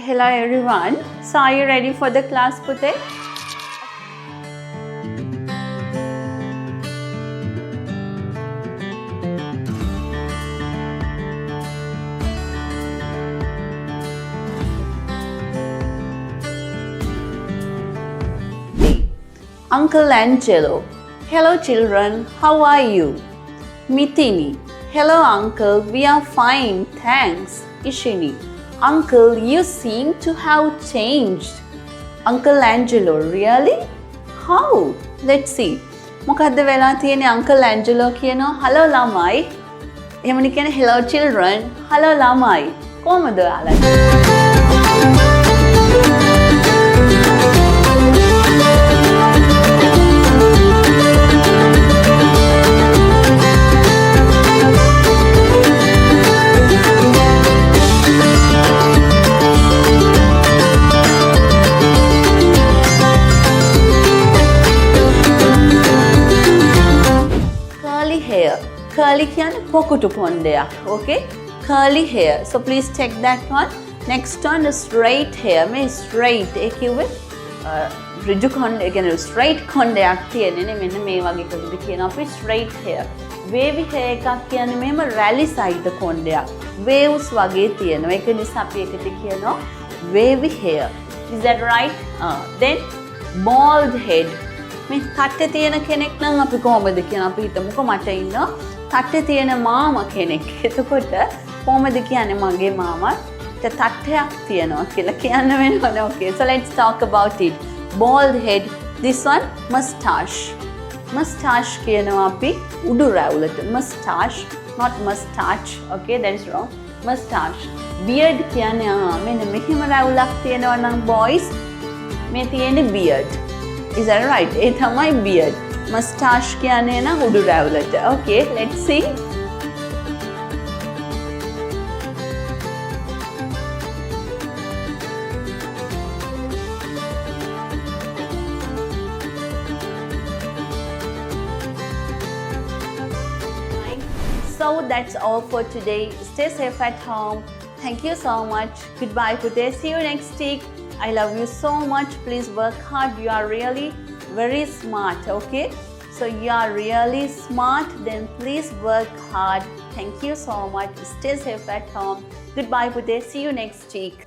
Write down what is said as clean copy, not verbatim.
Hello everyone. So are you ready for the class today? Uncle Angelo. Hello children, how are you? Mitini. Hello uncle, we are fine, thanks. Ishini. Uncle, you seem to have changed. Uncle Angelo, really? How? Let's see. මොකද්ද වෙලා තියෙන්නේ Uncle Angelo කියනවා hello ළමයි. එහෙමනේ කියන්නේ hello children, hello ළමයි. කොහමද ඔයාලා? Curly කියන්නේ පොකුටු කොණ්ඩයක්. Okay? Curly hair. So please check that one. Next one is straight hair. මේ straight ඒ කිව්වේ ඍජු කොණ්ඩ ඒ කියන්නේ straight කොණ්ඩයක් තියෙන්නේ නේ මෙන්න මේ වගේ කොටද කියනවා අපි straight hair. Wavy hair එකක් කියන්නේ මෙහෙම rally side කොණ්ඩයක්. Waves වගේ තියෙනවා. ඒක නිසා අපි ඒකට කියනවා wavy hair. Is that right? Then bald head. මේ තට්ටේ තියෙන කෙනෙක් නම් අපි කොහොමද කියන අපි හිතමුකෝ මට ඉන්නවා තට්ටේ තියෙන මාමා කෙනෙක්. එතකොට කොහොමද කියන්නේ මගේ මාමට තට්ටයක් තියෙනවා කියලා කියන්න වෙනවනේ. Okay, so let's talk about it. Bald head. This one mustache. Mustache කියනවා අපි උඩු රැවුලට. Mustache, not mustache. Okay, that is wrong. Mustache. Beard කියන්නේ මෙන්න මෙහෙම රැවුලක් තියෙනවා නම් boys මේ තියෙන්නේ beard. Is that right? ඒ තමයි beard. Mustache කියන්නේ නම් උඩු රැවුලට. Okay, let's see. So that's all for today. Stay safe at home. Thank you so much. Goodbye today. See you next week. I love you so much. Please work hard. You are really very smart. Okay? So you are really smart. Then please work hard. Thank you so much. Stay safe at home. Goodbye today. See you next week.